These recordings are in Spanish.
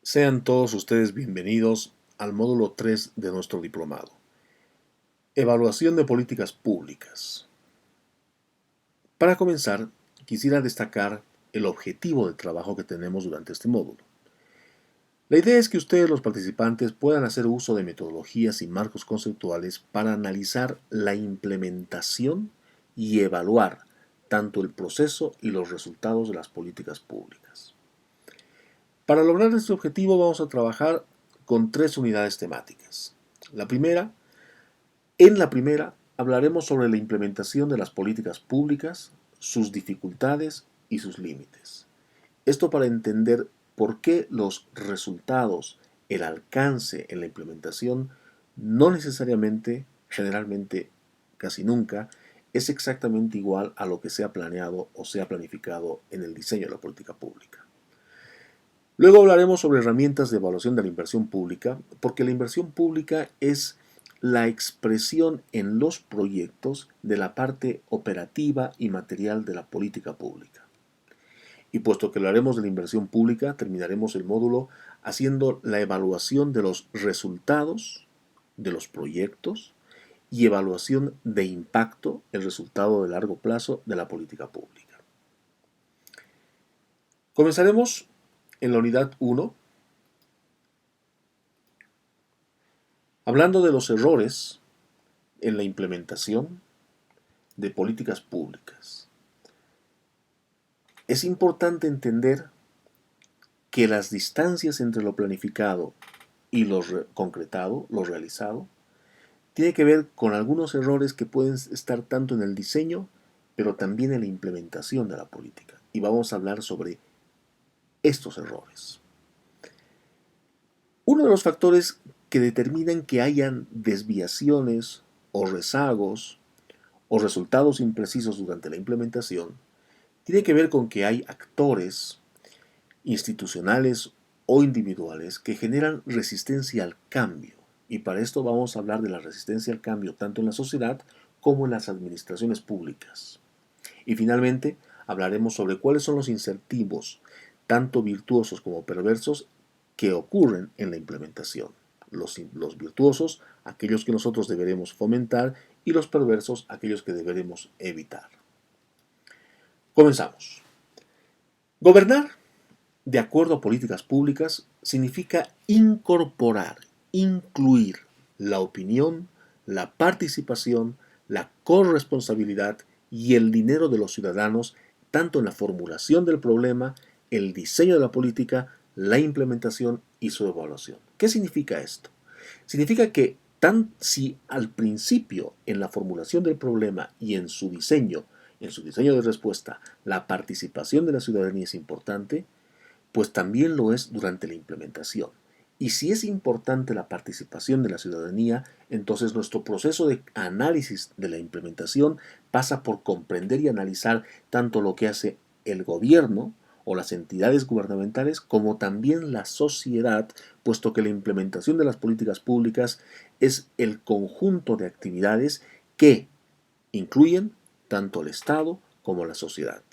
Sean todos ustedes bienvenidos al módulo 3 de nuestro diplomado. Evaluación de políticas públicas. Para comenzar, quisiera destacar el objetivo del trabajo que tenemos durante este módulo. La idea es que ustedes, los participantes, puedan hacer uso de metodologías y marcos conceptuales para analizar la implementación y evaluar tanto el proceso y los resultados de las políticas públicas. Para lograr este objetivo vamos a trabajar con 3 unidades temáticas. En la primera hablaremos sobre la implementación de las políticas públicas, sus dificultades y sus límites. Esto para entender por qué los resultados, el alcance en la implementación no necesariamente, generalmente, casi nunca, es exactamente igual a lo que se ha planeado o se ha planificado en el diseño de la política pública. Luego hablaremos sobre herramientas de evaluación de la inversión pública, porque la inversión pública es la expresión en los proyectos de la parte operativa y material de la política pública. Y puesto que hablaremos de la inversión pública, terminaremos el módulo haciendo la evaluación de los resultados de los proyectos y evaluación de impacto, el resultado de largo plazo de la política pública. Comenzaremos en la unidad 1 hablando de los errores en la implementación de políticas públicas. Es importante entender que las distancias entre lo planificado y lo concretado, lo realizado, tiene que ver con algunos errores que pueden estar tanto en el diseño, pero también en la implementación de la política. Y vamos a hablar sobre estos errores. Uno de los factores que determinan que hayan desviaciones o rezagos o resultados imprecisos durante la implementación tiene que ver con que hay actores institucionales o individuales que generan resistencia al cambio. Y para esto vamos a hablar de la resistencia al cambio tanto en la sociedad como en las administraciones públicas. Y finalmente hablaremos sobre cuáles son los incentivos, tanto virtuosos como perversos, que ocurren en la implementación. Los virtuosos, aquellos que nosotros deberemos fomentar, y los perversos, aquellos que deberemos evitar. Comenzamos. Gobernar de acuerdo a políticas públicas significa incorporar, incluir la opinión, la participación, la corresponsabilidad y el dinero de los ciudadanos, tanto en la formulación del problema, el diseño de la política, la implementación y su evaluación. ¿Qué significa esto? Significa que si al principio, en la formulación del problema y en su diseño de respuesta, la participación de la ciudadanía es importante, pues también lo es durante la implementación. Y si es importante la participación de la ciudadanía, entonces nuestro proceso de análisis de la implementación pasa por comprender y analizar tanto lo que hace el gobierno o las entidades gubernamentales como también la sociedad, puesto que la implementación de las políticas públicas es el conjunto de actividades que incluyen tanto el Estado como la sociedad.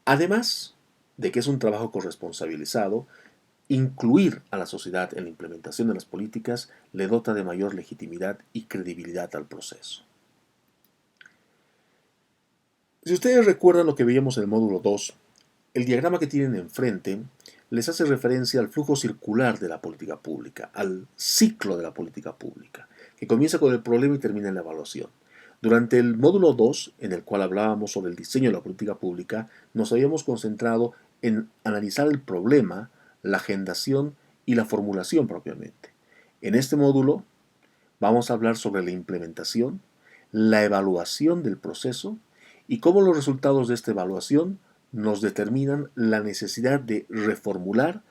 Además de que es un trabajo corresponsabilizado, incluir a la sociedad en la implementación de las políticas le dota de mayor legitimidad y credibilidad al proceso. Si ustedes recuerdan lo que veíamos en el módulo 2, el diagrama que tienen enfrente les hace referencia al flujo circular de la política pública, al ciclo de la política pública, que comienza con el problema y termina en la evaluación. Durante el módulo 2, en el cual hablábamos sobre el diseño de la política pública, nos habíamos concentrado en analizar el problema, la agendación y la formulación propiamente. En este módulo vamos a hablar sobre la implementación, la evaluación del proceso y cómo los resultados de esta evaluación nos determinan la necesidad de reformular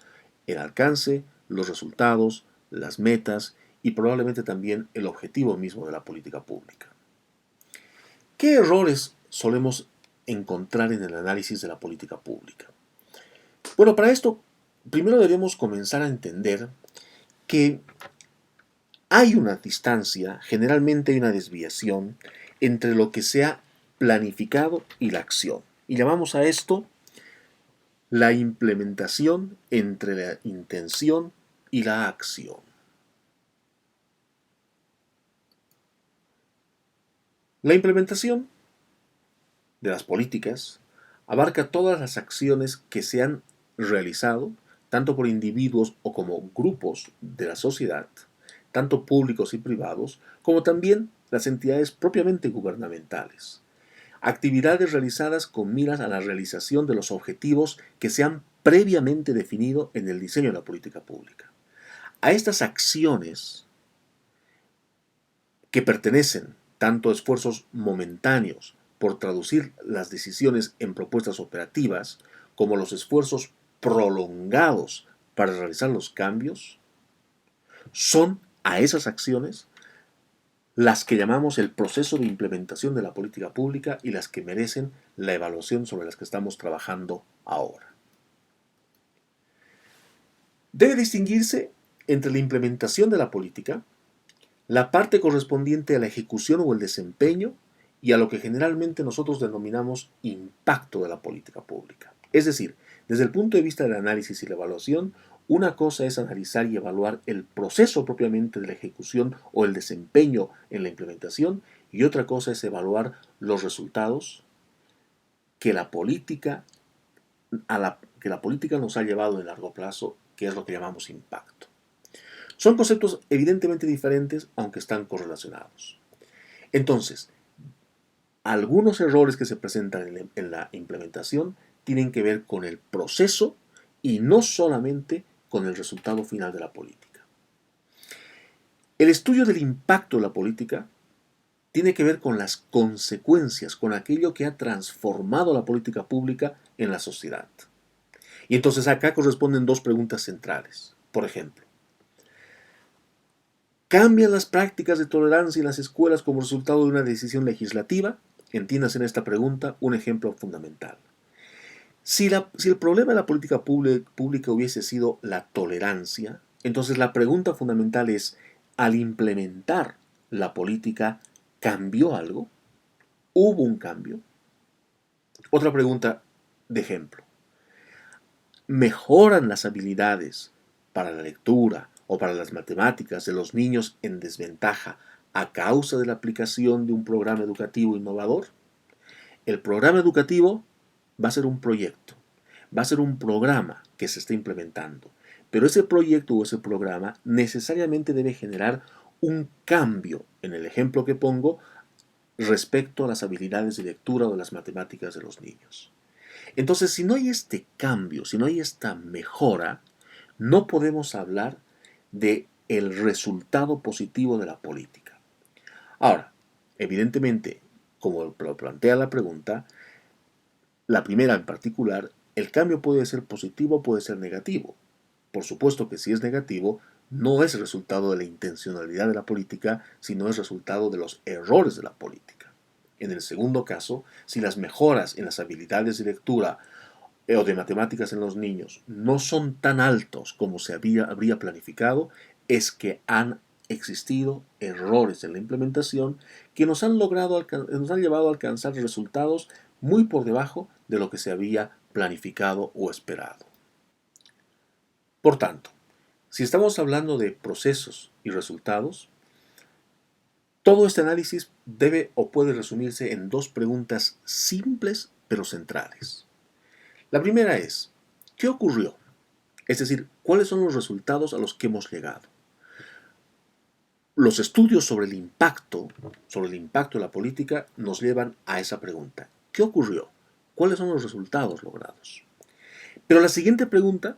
el alcance, los resultados, las metas y probablemente también el objetivo mismo de la política pública. ¿Qué errores solemos encontrar en el análisis de la política pública? Bueno, para esto, primero debemos comenzar a entender que hay una distancia, generalmente hay una desviación entre lo que se ha planificado y la acción. Y llamamos a esto La implementación entre la intención y la acción. La implementación de las políticas abarca todas las acciones que se han realizado, tanto por individuos o como grupos de la sociedad, tanto públicos y privados, como también las entidades propiamente gubernamentales. Actividades realizadas con miras a la realización de los objetivos que se han previamente definido en el diseño de la política pública. A estas acciones, que pertenecen tanto a esfuerzos momentáneos por traducir las decisiones en propuestas operativas, como los esfuerzos prolongados para realizar los cambios, son a esas acciones las que llamamos el proceso de implementación de la política pública y las que merecen la evaluación sobre las que estamos trabajando ahora. Debe distinguirse entre la implementación de la política, la parte correspondiente a la ejecución o el desempeño, y a lo que generalmente nosotros denominamos impacto de la política pública. Es decir, desde el punto de vista del análisis y la evaluación, una cosa es analizar y evaluar el proceso propiamente de la ejecución o el desempeño en la implementación, y otra cosa es evaluar los resultados que la política, que la política nos ha llevado en largo plazo, que es lo que llamamos impacto. Son conceptos evidentemente diferentes, aunque están correlacionados. Entonces, algunos errores que se presentan en la implementación tienen que ver con el proceso y no solamente con el resultado final de la política. El estudio del impacto de la política tiene que ver con las consecuencias, con aquello que ha transformado la política pública en la sociedad. Y entonces acá corresponden dos preguntas centrales. Por ejemplo, ¿cambian las prácticas de tolerancia en las escuelas como resultado de una decisión legislativa? Entiéndase en esta pregunta un ejemplo fundamental. Si el problema de la política pública hubiese sido la tolerancia, entonces la pregunta fundamental es, al implementar la política, ¿cambió algo? ¿Hubo un cambio? Otra pregunta de ejemplo. ¿Mejoran las habilidades para la lectura o para las matemáticas de los niños en desventaja a causa de la aplicación de un programa educativo innovador? El programa educativo va a ser un proyecto, va a ser un programa que se está implementando, pero ese proyecto o ese programa necesariamente debe generar un cambio, en el ejemplo que pongo, respecto a las habilidades de lectura o de las matemáticas de los niños. Entonces, si no hay este cambio, si no hay esta mejora, no podemos hablar de el resultado positivo de la política. Ahora, evidentemente, como lo plantea la pregunta, la primera en particular, el cambio puede ser positivo, puede ser negativo. Por supuesto que si es negativo, no es resultado de la intencionalidad de la política, sino es resultado de los errores de la política. En el segundo caso, si las mejoras en las habilidades de lectura o de matemáticas en los niños no son tan altos como se habría planificado, es que han existido errores en la implementación que nos han llevado a alcanzar resultados muy por debajo de lo que se había planificado o esperado. Por tanto, si estamos hablando de procesos y resultados, todo este análisis debe o puede resumirse en dos preguntas simples pero centrales. La primera es, ¿qué ocurrió? Es decir, ¿cuáles son los resultados a los que hemos llegado? Los estudios sobre el impacto de la política nos llevan a esa pregunta. ¿Qué ocurrió? ¿Cuáles son los resultados logrados? Pero la siguiente pregunta,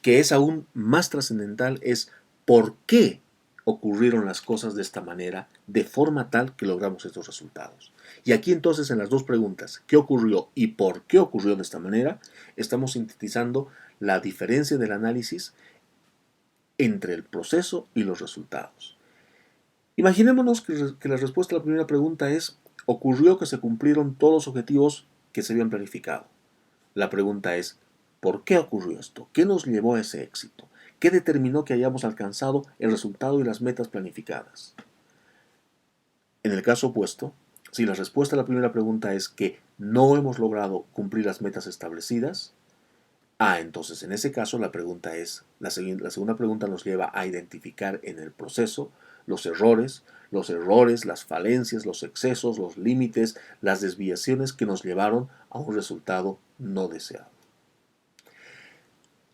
que es aún más trascendental, es ¿por qué ocurrieron las cosas de esta manera, de forma tal que logramos estos resultados? Y aquí entonces en las dos preguntas, ¿qué ocurrió y por qué ocurrió de esta manera?, estamos sintetizando la diferencia del análisis entre el proceso y los resultados. Imaginémonos que la respuesta a la primera pregunta es, ocurrió que se cumplieron todos los objetivos que se habían planificado. La pregunta es, ¿por qué ocurrió esto? ¿Qué nos llevó a ese éxito? ¿Qué determinó que hayamos alcanzado el resultado y las metas planificadas? En el caso opuesto, si la respuesta a la primera pregunta es que no hemos logrado cumplir las metas establecidas, Entonces en ese caso la pregunta es, la segunda pregunta nos lleva a identificar en el proceso los errores, las falencias, los excesos, los límites, las desviaciones que nos llevaron a un resultado no deseado.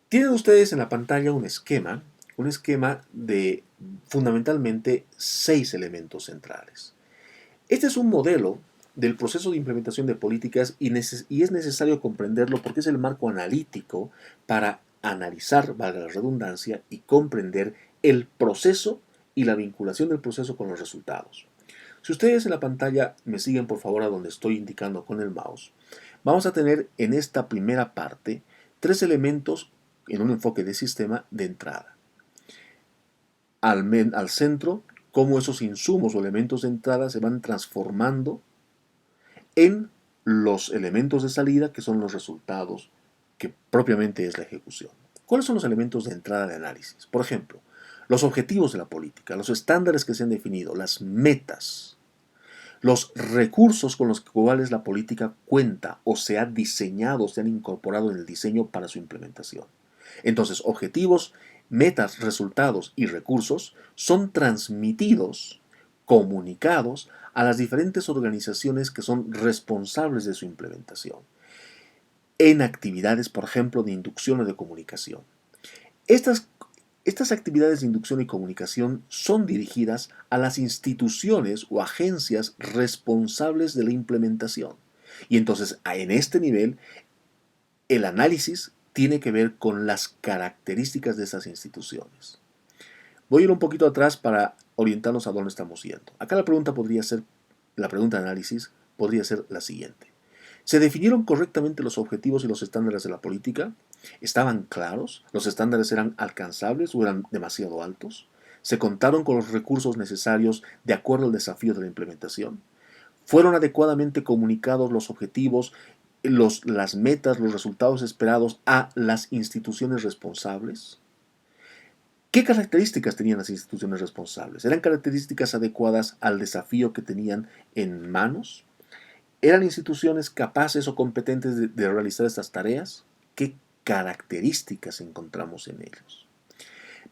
Tienen ustedes en la pantalla un esquema de fundamentalmente 6 elementos centrales. Este es un modelo del proceso de implementación de políticas y es necesario comprenderlo porque es el marco analítico para analizar, valga la redundancia, y comprender el proceso y la vinculación del proceso con los resultados. Si ustedes en la pantalla me siguen por favor a donde estoy indicando con el mouse, vamos a tener en esta primera parte 3 elementos en un enfoque de sistema de entrada. Al centro, cómo esos insumos o elementos de entrada se van transformando en los elementos de salida, que son los resultados, que propiamente es la ejecución. ¿Cuáles son los elementos de entrada de análisis? Por ejemplo, los objetivos de la política, los estándares que se han definido, las metas, los recursos con los cuales la política cuenta o se ha diseñado, se han incorporado en el diseño para su implementación. Entonces, objetivos, metas, resultados y recursos son transmitidos, comunicados a las diferentes organizaciones que son responsables de su implementación, en actividades, por ejemplo, de inducción o de comunicación. Estas actividades de inducción y comunicación son dirigidas a las instituciones o agencias responsables de la implementación. Y entonces, en este nivel, el análisis tiene que ver con las características de esas instituciones. Voy a ir un poquito atrás para orientarnos a dónde estamos yendo. Acá la pregunta de análisis podría ser la siguiente. ¿Se definieron correctamente los objetivos y los estándares de la política? ¿Estaban claros? ¿Los estándares eran alcanzables o eran demasiado altos? ¿Se contaron con los recursos necesarios de acuerdo al desafío de la implementación? ¿Fueron adecuadamente comunicados los objetivos, las metas, los resultados esperados a las instituciones responsables? ¿Qué características tenían las instituciones responsables? ¿Eran características adecuadas al desafío que tenían en manos? ¿Eran instituciones capaces o competentes de realizar estas tareas? ¿Qué características encontramos en ellos?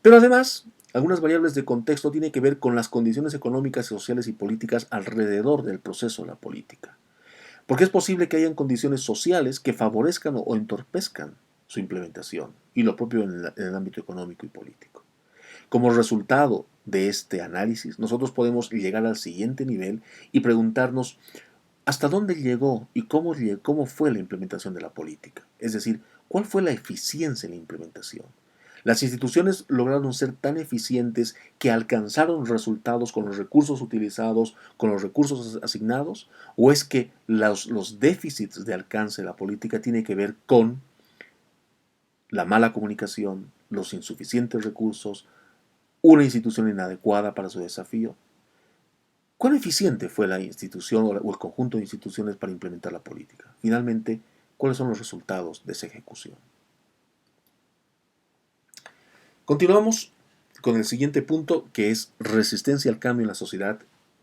Pero además, algunas variables de contexto tienen que ver con las condiciones económicas, sociales y políticas alrededor del proceso de la política. Porque es posible que hayan condiciones sociales que favorezcan o entorpezcan su implementación, y lo propio en el ámbito económico y político. Como resultado de este análisis, nosotros podemos llegar al siguiente nivel y preguntarnos hasta dónde llegó y cómo fue la implementación de la política. Es decir, cuál fue la eficiencia en la implementación. Las instituciones lograron ser tan eficientes que alcanzaron resultados con los recursos utilizados, con los recursos asignados, o es que los déficits de alcance de la política tienen que ver con la mala comunicación, los insuficientes recursos, una institución inadecuada para su desafío. ¿Cuán eficiente fue la institución o el conjunto de instituciones para implementar la política? Finalmente, ¿cuáles son los resultados de esa ejecución? Continuamos con el siguiente punto, que es resistencia al cambio en la sociedad,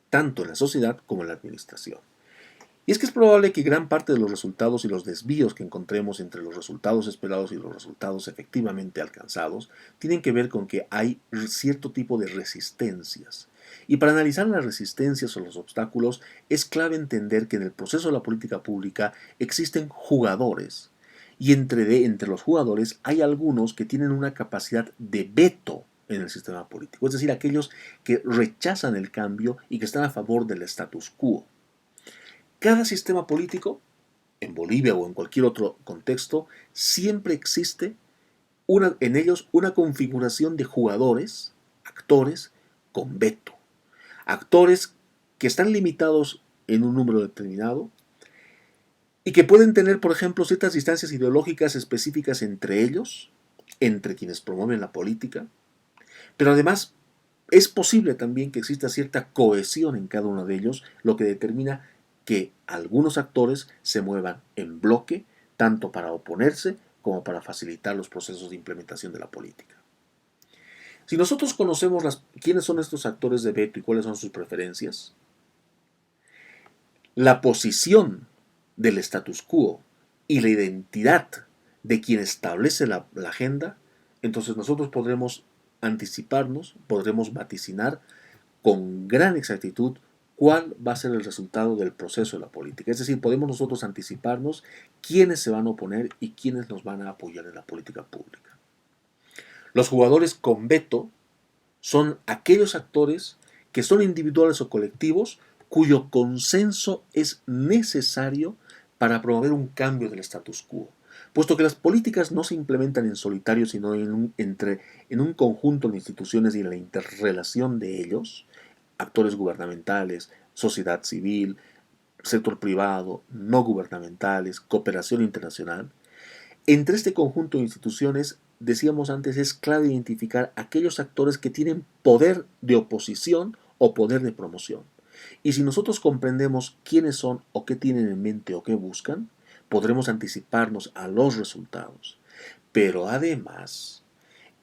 tanto en la sociedad como en la administración. Y es que es probable que gran parte de los resultados y los desvíos que encontremos entre los resultados esperados y los resultados efectivamente alcanzados tienen que ver con que hay cierto tipo de resistencias. Y para analizar las resistencias o los obstáculos es clave entender que en el proceso de la política pública existen jugadores. Y entre los jugadores hay algunos que tienen una capacidad de veto en el sistema político, es decir, aquellos que rechazan el cambio y que están a favor del status quo. Cada sistema político, en Bolivia o en cualquier otro contexto, siempre existe en ellos una configuración de jugadores, actores, con veto. Actores que están limitados en un número determinado y que pueden tener, por ejemplo, ciertas distancias ideológicas específicas entre ellos, entre quienes promueven la política, pero además es posible también que exista cierta cohesión en cada uno de ellos, lo que determina que algunos actores se muevan en bloque, tanto para oponerse como para facilitar los procesos de implementación de la política. Si nosotros conocemos quiénes son estos actores de veto y cuáles son sus preferencias, la posición del status quo y la identidad de quien establece la agenda, entonces nosotros podremos anticiparnos, podremos vaticinar con gran exactitud cuál va a ser el resultado del proceso de la política. Es decir, podemos nosotros anticiparnos quiénes se van a oponer y quiénes nos van a apoyar en la política pública. Los jugadores con veto son aquellos actores que son individuales o colectivos cuyo consenso es necesario para promover un cambio del status quo. Puesto que las políticas no se implementan en solitario, sino en un conjunto de instituciones y en la interrelación de ellos, actores gubernamentales, sociedad civil, sector privado, no gubernamentales, cooperación internacional. Entre este conjunto de instituciones, decíamos antes, es clave identificar aquellos actores que tienen poder de oposición o poder de promoción. Y si nosotros comprendemos quiénes son o qué tienen en mente o qué buscan, podremos anticiparnos a los resultados. Pero además,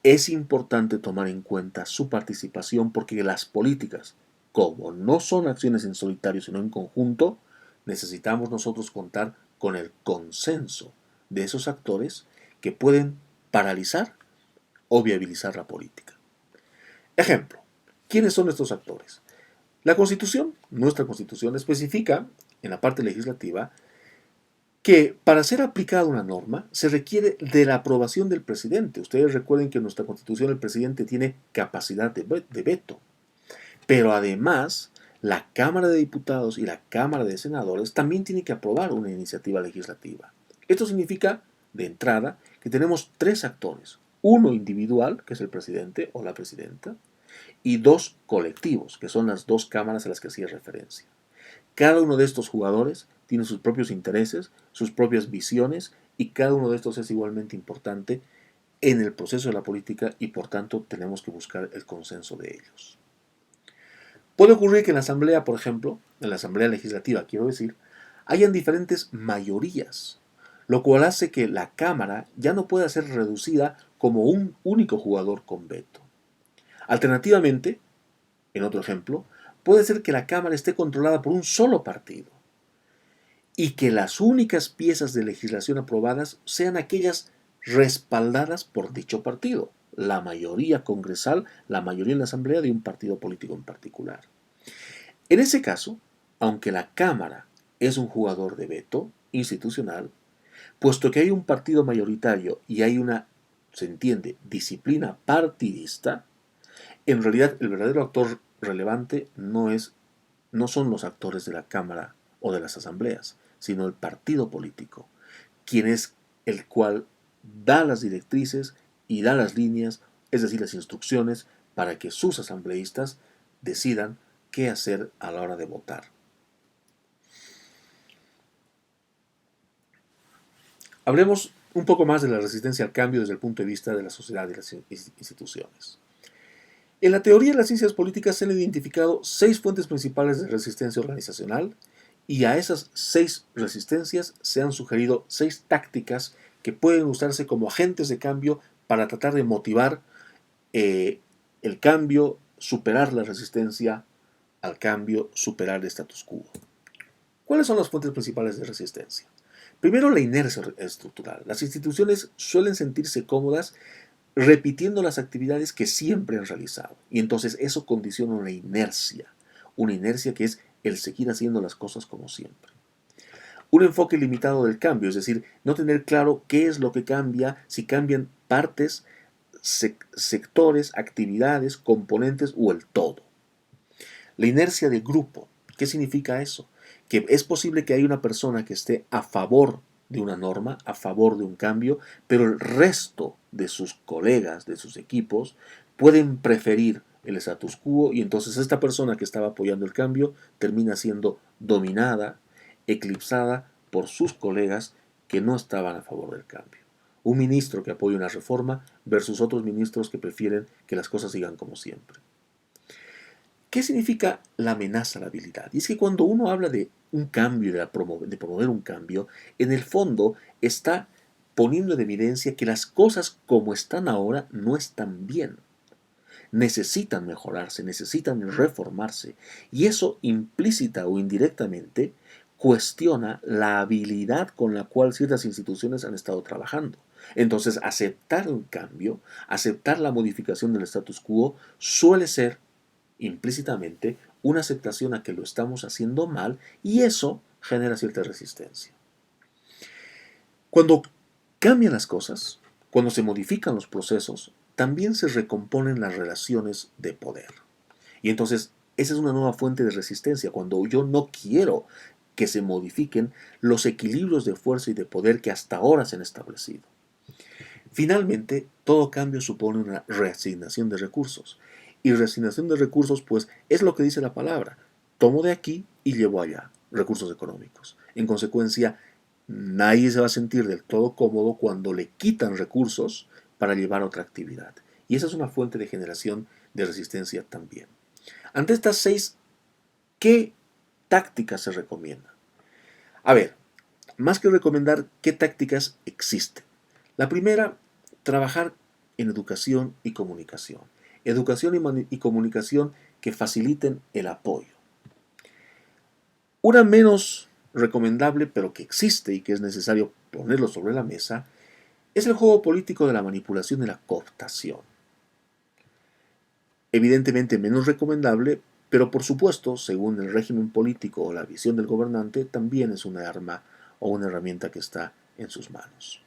es importante tomar en cuenta su participación porque las políticas, como no son acciones en solitario sino en conjunto, necesitamos nosotros contar con el consenso de esos actores que pueden paralizar o viabilizar la política. Ejemplo, ¿quiénes son estos actores? La Constitución, nuestra Constitución, especifica en la parte legislativa que para ser aplicada una norma se requiere de la aprobación del presidente. Ustedes recuerden que en nuestra Constitución el presidente tiene capacidad de veto, pero además la Cámara de Diputados y la Cámara de Senadores también tienen que aprobar una iniciativa legislativa. Esto significa, de entrada, que tenemos tres actores. Uno individual, que es el presidente o la presidenta, y dos colectivos, que son las dos cámaras a las que hacía referencia. Cada uno de estos jugadores tiene sus propios intereses, sus propias visiones, y cada uno de estos es igualmente importante en el proceso de la política y por tanto tenemos que buscar el consenso de ellos. Puede ocurrir que en la asamblea, por ejemplo, en la asamblea legislativa, quiero decir, hayan diferentes mayorías, lo cual hace que la Cámara ya no pueda ser reducida como un único jugador con veto. Alternativamente, en otro ejemplo, puede ser que la Cámara esté controlada por un solo partido y que las únicas piezas de legislación aprobadas sean aquellas respaldadas por dicho partido, la mayoría congresal, la mayoría en la asamblea de un partido político en particular. En ese caso, aunque la Cámara es un jugador de veto institucional, puesto que hay un partido mayoritario y hay una, se entiende, disciplina partidista, en realidad el verdadero actor relevante no son los actores de la Cámara o de las asambleas, sino el partido político, quien es el cual da las directrices y da las líneas, es decir, las instrucciones para que sus asambleístas decidan qué hacer a la hora de votar. Hablemos un poco más de la resistencia al cambio desde el punto de vista de la sociedad y las instituciones. En la teoría de las ciencias políticas se han identificado 6 fuentes principales de resistencia organizacional y a esas 6 resistencias se han sugerido 6 tácticas que pueden usarse como agentes de cambio para tratar de motivar el cambio, superar la resistencia al cambio, superar el status quo. ¿Cuáles son las fuentes principales de resistencia? Primero, la inercia estructural. Las instituciones suelen sentirse cómodas repitiendo las actividades que siempre han realizado. Y entonces eso condiciona una inercia que es el seguir haciendo las cosas como siempre. Un enfoque limitado del cambio, es decir, no tener claro qué es lo que cambia, si cambian partes, sectores, actividades, componentes o el todo. La inercia de grupo, ¿qué significa eso? Que es posible que haya una persona que esté a favor de una norma, a favor de un cambio, pero el resto de sus colegas, de sus equipos, pueden preferir el status quo y entonces esta persona que estaba apoyando el cambio termina siendo dominada, eclipsada por sus colegas que no estaban a favor del cambio. Un ministro que apoya una reforma versus otros ministros que prefieren que las cosas sigan como siempre. ¿Qué significa la amenaza a la habilidad? Y es que cuando uno habla de un cambio, de promover un cambio, en el fondo está poniendo en evidencia que las cosas como están ahora no están bien. Necesitan mejorarse, necesitan reformarse. Y eso implícita o indirectamente cuestiona la habilidad con la cual ciertas instituciones han estado trabajando. Entonces, aceptar un cambio, aceptar la modificación del status quo, suele ser implícitamente una aceptación a que lo estamos haciendo mal y eso genera cierta resistencia. Cuando cambian las cosas, cuando se modifican los procesos, también se recomponen las relaciones de poder. Y entonces, esa es una nueva fuente de resistencia, cuando yo no quiero que se modifiquen los equilibrios de fuerza y de poder que hasta ahora se han establecido. Finalmente, todo cambio supone una reasignación de recursos. Y reasignación de recursos, pues, es lo que dice la palabra. Tomo de aquí y llevo allá recursos económicos. En consecuencia, nadie se va a sentir del todo cómodo cuando le quitan recursos para llevar otra actividad. Y esa es una fuente de generación de resistencia también. Ante estas 6, ¿qué tácticas se recomiendan? A ver, más que recomendar, ¿qué tácticas existen? La primera, trabajar en educación y comunicación. Educación y comunicación que faciliten el apoyo. Una menos recomendable, pero que existe y que es necesario ponerlo sobre la mesa, es el juego político de la manipulación y la cooptación. Evidentemente menos recomendable, pero por supuesto, según el régimen político o la visión del gobernante, también es una arma o una herramienta que está en sus manos.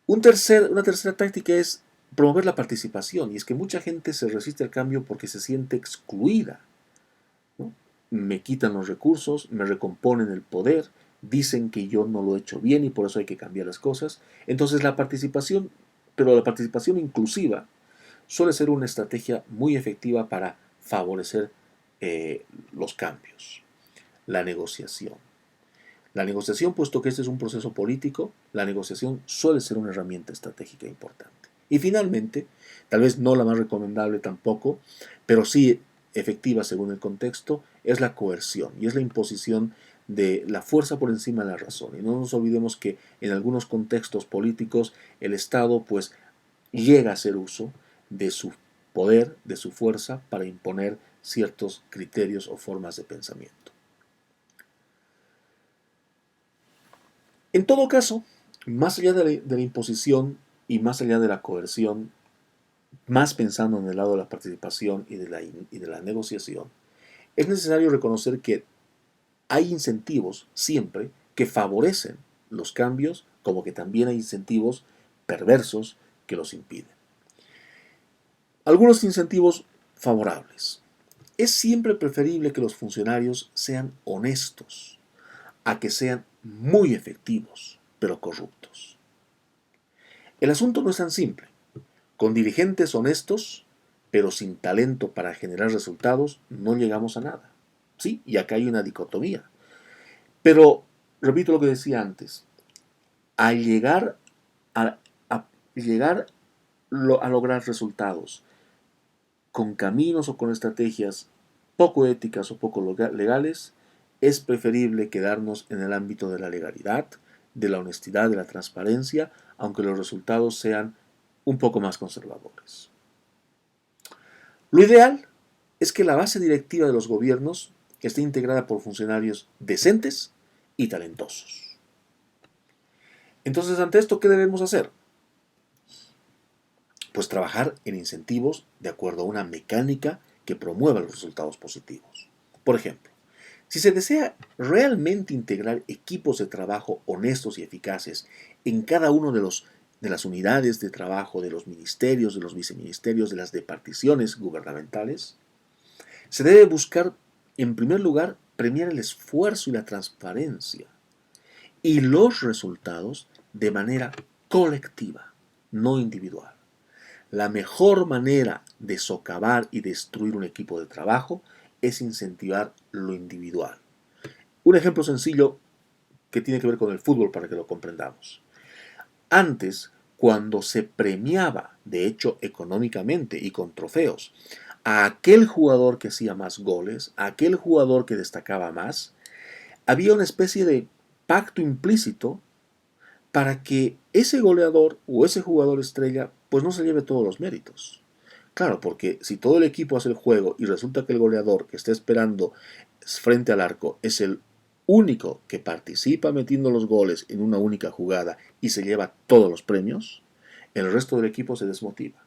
Una tercera táctica es promover la participación, y es que mucha gente se resiste al cambio porque se siente excluida, ¿no? Me quitan los recursos, me recomponen el poder, dicen que yo no lo he hecho bien y por eso hay que cambiar las cosas. Entonces la participación, pero la participación inclusiva, suele ser una estrategia muy efectiva para favorecer los cambios. La negociación. La negociación, puesto que este es un proceso político, la negociación suele ser una herramienta estratégica importante. Y finalmente, tal vez no la más recomendable tampoco, pero sí efectiva según el contexto, es la coerción y es la imposición de la fuerza por encima de la razón. Y no nos olvidemos que en algunos contextos políticos el Estado pues llega a hacer uso de su poder, de su fuerza, para imponer ciertos criterios o formas de pensamiento. En todo caso, más allá de la imposición y más allá de la coerción, más pensando en el lado de la participación y de la negociación, es necesario reconocer que hay incentivos siempre que favorecen los cambios, como que también hay incentivos perversos que los impiden. Algunos incentivos favorables. Es siempre preferible que los funcionarios sean honestos a que sean muy efectivos, pero corruptos. El asunto no es tan simple. Con dirigentes honestos, pero sin talento para generar resultados, no llegamos a nada. Sí, y acá hay una dicotomía. Pero, repito lo que decía antes, al llegar a lograr resultados con caminos o con estrategias poco éticas o poco legales, es preferible quedarnos en el ámbito de la legalidad, de la honestidad, de la transparencia, aunque los resultados sean un poco más conservadores. Lo ideal es que la base directiva de los gobiernos esté integrada por funcionarios decentes y talentosos. Entonces, ante esto, ¿qué debemos hacer? Pues trabajar en incentivos de acuerdo a una mecánica que promueva los resultados positivos. Por ejemplo, si se desea realmente integrar equipos de trabajo honestos y eficaces en cada uno de las unidades de trabajo, de los ministerios, de los viceministerios, de las departiciones gubernamentales, se debe buscar, en primer lugar, premiar el esfuerzo y la transparencia y los resultados de manera colectiva, no individual. La mejor manera de socavar y destruir un equipo de trabajo es incentivar lo individual. Un ejemplo sencillo que tiene que ver con el fútbol para que lo comprendamos. Antes, cuando se premiaba, de hecho económicamente y con trofeos, a aquel jugador que hacía más goles, a aquel jugador que destacaba más, había una especie de pacto implícito para que ese goleador o ese jugador estrella pues no se lleve todos los méritos. Claro, porque si todo el equipo hace el juego y resulta que el goleador que está esperando frente al arco es el único que participa metiendo los goles en una única jugada y se lleva todos los premios, el resto del equipo se desmotiva.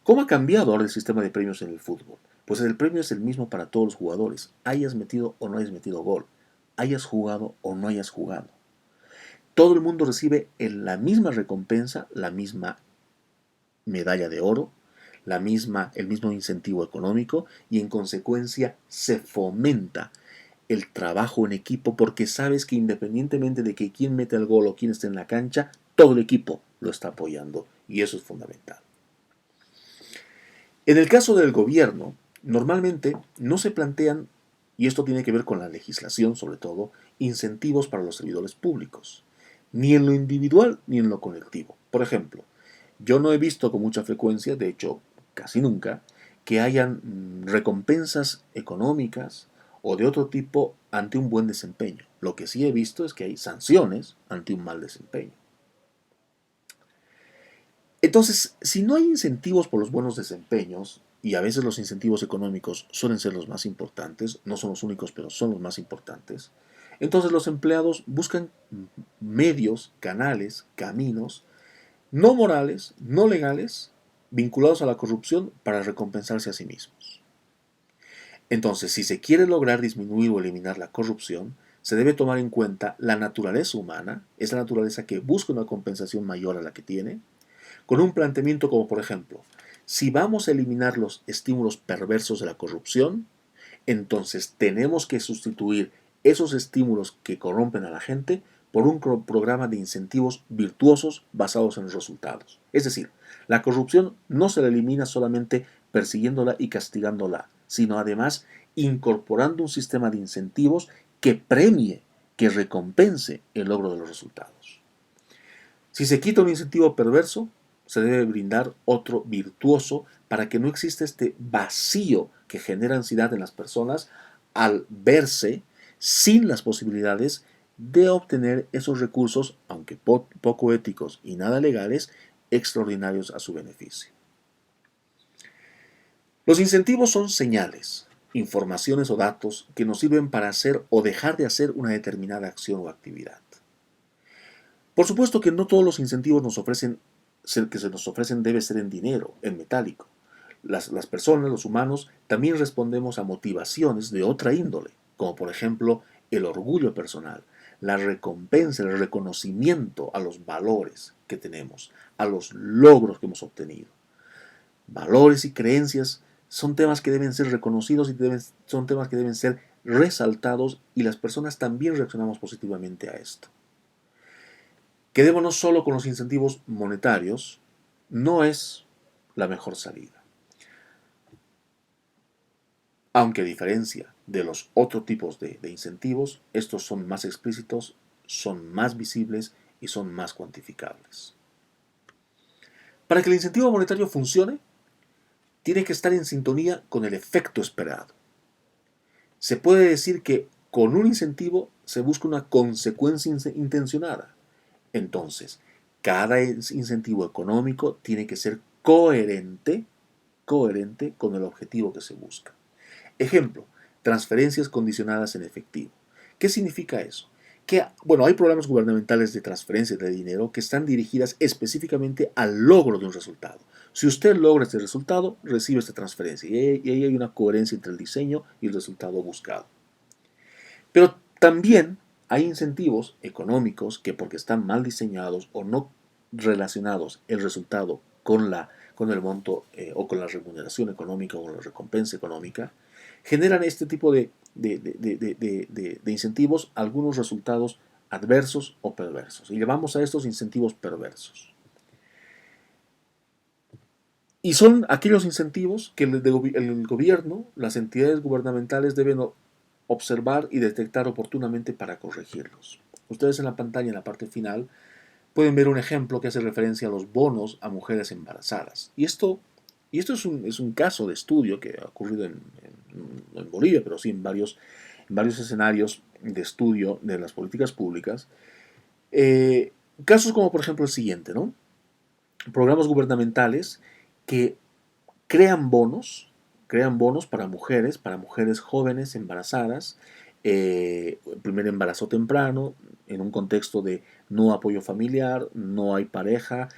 ¿Cómo ha cambiado ahora el sistema de premios en el fútbol? Pues el premio es el mismo para todos los jugadores, hayas metido o no hayas metido gol, hayas jugado o no hayas jugado. Todo el mundo recibe la misma recompensa, la misma medalla de oro, el mismo incentivo económico y en consecuencia se fomenta el trabajo en equipo porque sabes que independientemente de que quién mete el gol o quién esté en la cancha, todo el equipo lo está apoyando y eso es fundamental. En el caso del gobierno, normalmente no se plantean, y esto tiene que ver con la legislación sobre todo, incentivos para los servidores públicos, ni en lo individual ni en lo colectivo. Por ejemplo, yo no he visto con mucha frecuencia, de hecho casi nunca, que hayan recompensas económicas o de otro tipo ante un buen desempeño. Lo que sí he visto es que hay sanciones ante un mal desempeño. Entonces, si no hay incentivos por los buenos desempeños, y a veces los incentivos económicos suelen ser los más importantes, no son los únicos, pero son los más importantes, entonces los empleados buscan medios, canales, caminos, no morales, no legales, vinculados a la corrupción para recompensarse a sí mismos. Entonces, si se quiere lograr disminuir o eliminar la corrupción, se debe tomar en cuenta la naturaleza humana, esa naturaleza que busca una compensación mayor a la que tiene, con un planteamiento como por ejemplo, si vamos a eliminar los estímulos perversos de la corrupción, entonces tenemos que sustituir esos estímulos que corrompen a la gente por un programa de incentivos virtuosos basados en los resultados. Es decir, la corrupción no se la elimina solamente persiguiéndola y castigándola, sino además incorporando un sistema de incentivos que premie, que recompense el logro de los resultados. Si se quita un incentivo perverso, se debe brindar otro virtuoso para que no exista este vacío que genera ansiedad en las personas al verse sin las posibilidades de obtener esos recursos, aunque poco éticos y nada legales, extraordinarios a su beneficio. Los incentivos son señales, informaciones o datos que nos sirven para hacer o dejar de hacer una determinada acción o actividad. Por supuesto que no todos los incentivos que se nos ofrecen debe ser en dinero, en metálico. Las personas, los humanos, también respondemos a motivaciones de otra índole, como por ejemplo el orgullo personal, la recompensa, el reconocimiento a los valores que tenemos, a los logros que hemos obtenido. Valores y creencias son temas que deben ser reconocidos y son temas que deben ser resaltados y las personas también reaccionamos positivamente a esto. Quedémonos solo con los incentivos monetarios, no es la mejor salida. Aunque a diferencia de los otros tipos de incentivos, estos son más explícitos, son más visibles y son más cuantificables. Para que el incentivo monetario funcione, tiene que estar en sintonía con el efecto esperado. Se puede decir que con un incentivo se busca una consecuencia intencionada. Entonces, cada incentivo económico tiene que ser coherente con el objetivo que se busca. Ejemplo, transferencias condicionadas en efectivo. ¿Qué significa eso? Que, bueno, hay programas gubernamentales de transferencias de dinero que están dirigidas específicamente al logro de un resultado. Si usted logra este resultado, recibe esta transferencia y ahí hay una coherencia entre el diseño y el resultado buscado. Pero también hay incentivos económicos que porque están mal diseñados o no relacionados el resultado con el monto o con la remuneración económica o la recompensa económica, generan este tipo de incentivos algunos resultados adversos o perversos. Y llamamos a estos incentivos perversos. Y son aquellos incentivos que el gobierno, las entidades gubernamentales deben observar y detectar oportunamente para corregirlos. Ustedes en la pantalla, en la parte final, pueden ver un ejemplo que hace referencia a los bonos a mujeres embarazadas. Y esto es un caso de estudio que ha ocurrido en Bolivia, pero sí en varios escenarios de estudio de las políticas públicas. Casos como por ejemplo el siguiente, ¿no? Programas gubernamentales que crean bonos para mujeres jóvenes embarazadas, el primer embarazo temprano, en un contexto de no apoyo familiar, no hay pareja,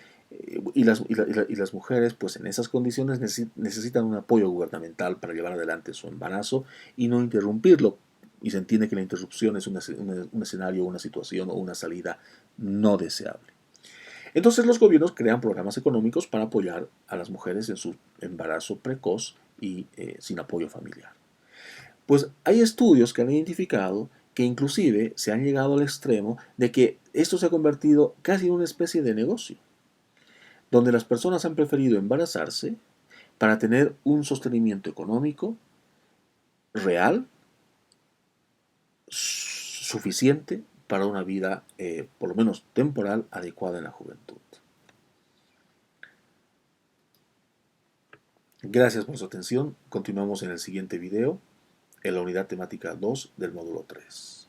y las mujeres, pues en esas condiciones necesitan un apoyo gubernamental para llevar adelante su embarazo y no interrumpirlo. Y se entiende que la interrupción es un escenario, una situación o una salida no deseable. Entonces los gobiernos crean programas económicos para apoyar a las mujeres en su embarazo precoz y sin apoyo familiar. Pues hay estudios que han identificado que inclusive se han llegado al extremo de que esto se ha convertido casi en una especie de negocio, donde las personas han preferido embarazarse para tener un sostenimiento económico real, suficiente para una vida, por lo menos temporal, adecuada en la juventud. Gracias por su atención. Continuamos en el siguiente video, en la unidad temática 2 del módulo 3.